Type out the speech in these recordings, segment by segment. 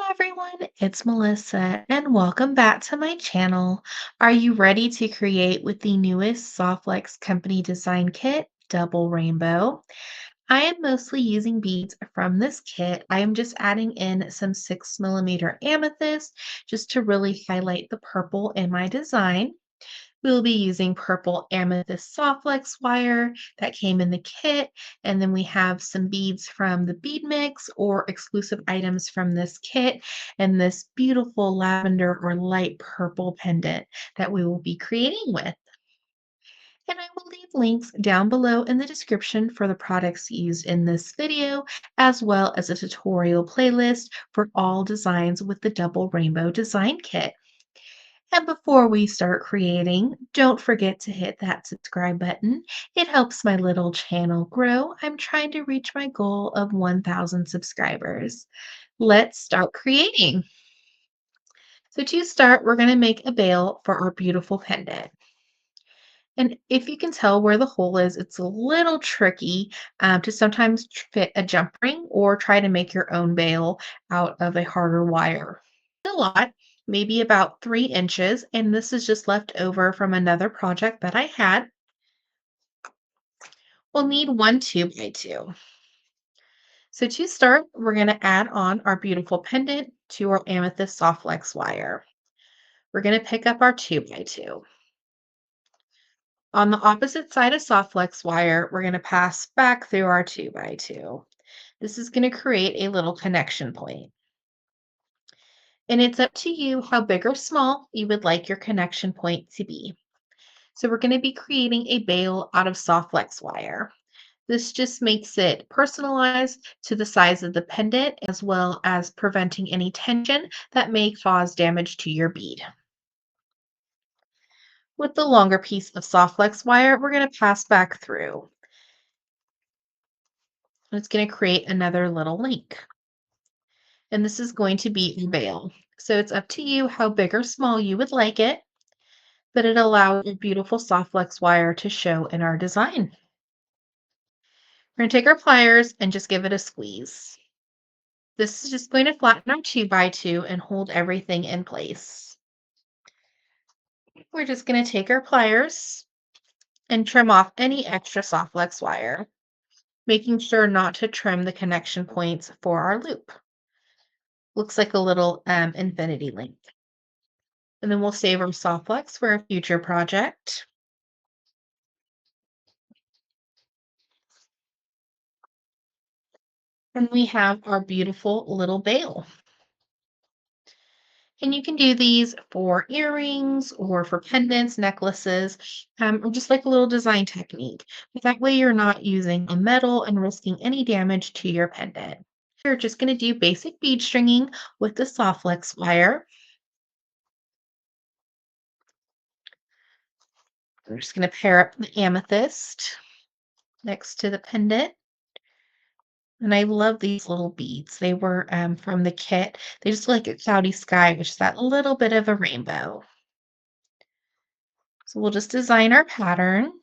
Everyone, it's Melissa and welcome back to my channel. Are you ready to create with the newest Softlex company design kit, Double Rainbow? I am mostly using beads from this kit. I am just adding in some 6mm amethyst just to really highlight the purple in my design. We'll be using purple amethyst softlex wire that came in the kit. And then we have some beads from the bead mix or exclusive items from this kit and this beautiful lavender or light purple pendant that we will be creating with. And I will leave links down below in the description for the products used in this video, as well as a tutorial playlist for all designs with the double rainbow design kit. And before we start creating, don't forget to hit that subscribe button. It helps my little channel grow. I'm trying to reach my goal of 1,000 subscribers. Let's start creating. So to start, we're going to make a bail for our beautiful pendant. And if you can tell where the hole is, it's a little tricky to sometimes fit a jump ring or try to make your own bail out of a harder wire. A lot, maybe about 3 inches, and this is just left over from another project that I had. We'll need one 2x2. So to start, we're going to add on our beautiful pendant to our amethyst softlex wire. We're going to pick up our 2x2. On the opposite side of softlex wire, we're going to pass back through our 2x2. This is going to create a little connection point. And it's up to you how big or small you would like your connection point to be. So we're going to be creating a bail out of softlex wire. This just makes it personalized to the size of the pendant as well as preventing any tension that may cause damage to your bead. With the longer piece of softlex wire, we're going to pass back through. It's going to create another little link. And this is going to be your bail. So it's up to you how big or small you would like it, but it allows your beautiful softlex wire to show in our design. We're going to take our pliers and just give it a squeeze. This is just going to flatten our 2x2 and hold everything in place. We're just going to take our pliers and trim off any extra softlex wire, making sure not to trim the connection points for our loop. Looks like a little infinity link. And then we'll save our softlex for a future project. And we have our beautiful little bail. And you can do these for earrings or for pendants, necklaces, or just like a little design technique. But that way you're not using a metal and risking any damage to your pendant. We're just going to do basic bead stringing with the softlex wire. We're just going to pair up the amethyst next to the pendant. And I love these little beads. They were from the kit. They just look like a cloudy sky, which is that little bit of a rainbow. So we'll just design our pattern.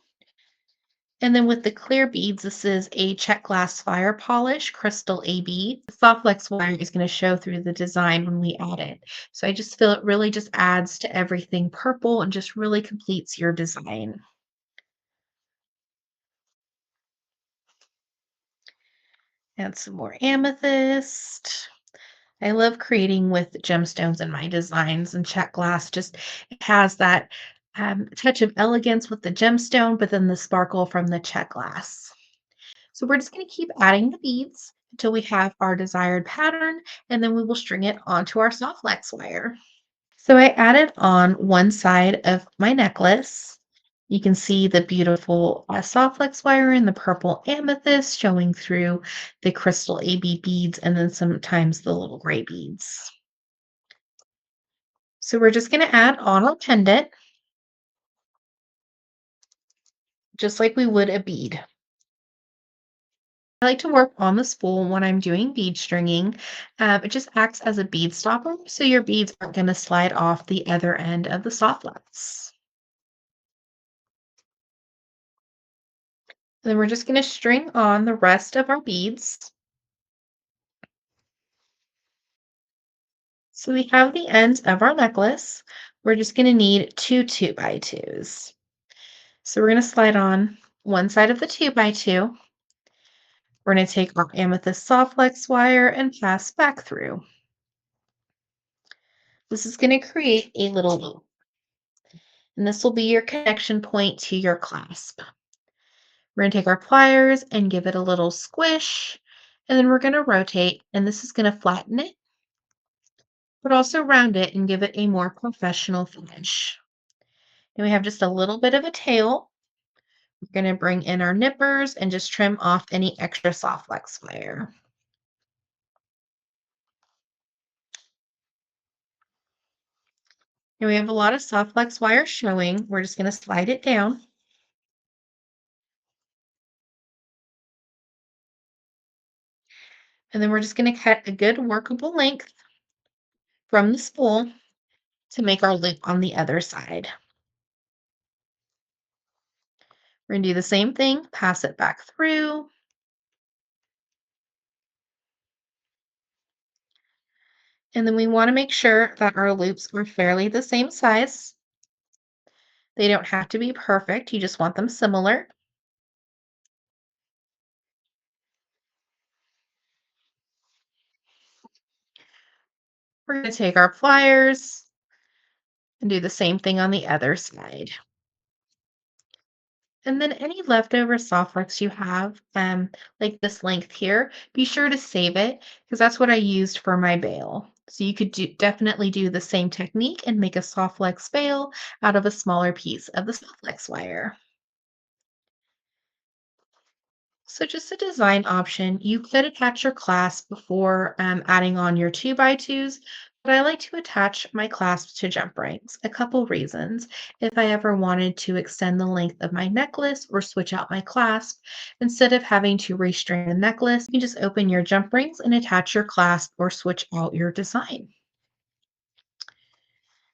And then with the clear beads, this is a check glass fire polish, crystal AB. The softlex wire is going to show through the design when we add it. So I just feel it really just adds to everything purple and just really completes your design. Add some more amethyst. I love creating with gemstones in my designs, and check glass just it has that touch of elegance with the gemstone, but then the sparkle from the check glass. So we're just going to keep adding the beads until we have our desired pattern, and then we will string it onto our softlex wire. So I added on one side of my necklace. You can see the beautiful softlex wire and the purple amethyst showing through the crystal AB beads and then sometimes the little gray beads. So we're just going to add on our pendant just like we would a bead. I like to work on the spool when I'm doing bead stringing. It just acts as a bead stopper, so your beads aren't going to slide off the other end of the softlex. Then we're just going to string on the rest of our beads. So we have the ends of our necklace. We're just going to need two 2x2s. So we're going to slide on one side of the 2x2. We're going to take our amethyst soft flex wire and pass back through. This is going to create a little loop, and this will be your connection point to your clasp. We're going to take our pliers and give it a little squish, and then we're going to rotate, and this is going to flatten it, but also round it and give it a more professional finish. And we have just a little bit of a tail. We're going to bring in our nippers and just trim off any extra soft flex wire. And we have a lot of soft flex wire showing. We're just going to slide it down. And then we're just going to cut a good workable length from the spool to make our loop on the other side. We're going to do the same thing, pass it back through. And then we want to make sure that our loops are fairly the same size. They don't have to be perfect. You just want them similar. We're going to take our pliers and do the same thing on the other side. And then any leftover soft flex you have, like this length here, be sure to save it because that's what I used for my bail. So you could definitely do the same technique and make a soft flex bail out of a smaller piece of the soft flex wire. So just a design option, you could attach your clasp before adding on your 2x2s, but I like to attach my clasp to jump rings. A couple reasons. If I ever wanted to extend the length of my necklace or switch out my clasp, instead of having to restring the necklace, you just open your jump rings and attach your clasp or switch out your design.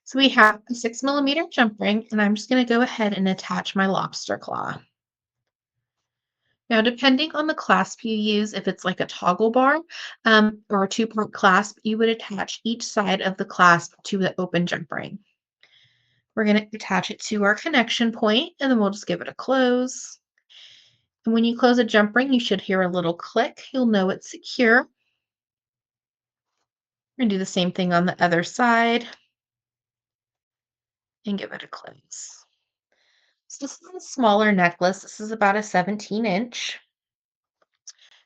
So we have a 6 millimeter jump ring, and I'm just going to go ahead and attach my lobster claw. Now, depending on the clasp you use, if it's like a toggle bar or a two-part clasp, you would attach each side of the clasp to the open jump ring. We're going to attach it to our connection point, and then we'll just give it a close. And when you close a jump ring, you should hear a little click. You'll know it's secure. We're going to do the same thing on the other side and give it a close. So this is a smaller necklace. This is about a 17-inch.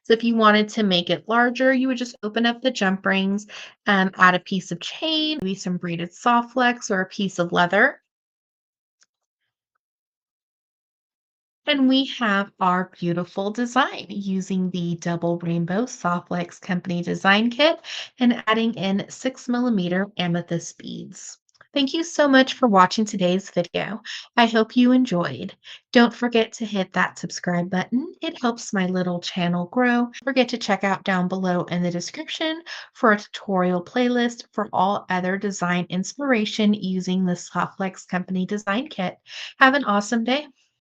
So if you wanted to make it larger, you would just open up the jump rings, add a piece of chain, maybe some braided soft flex or a piece of leather. And we have our beautiful design using the double rainbow soft flex company design kit and adding in 6 millimeter amethyst beads. Thank you so much for watching today's video. I hope you enjoyed. Don't forget to hit that subscribe button. It helps my little channel grow. Don't forget to check out down below in the description for a tutorial playlist for all other design inspiration using the Soft Flex Company design kit. Have an awesome day.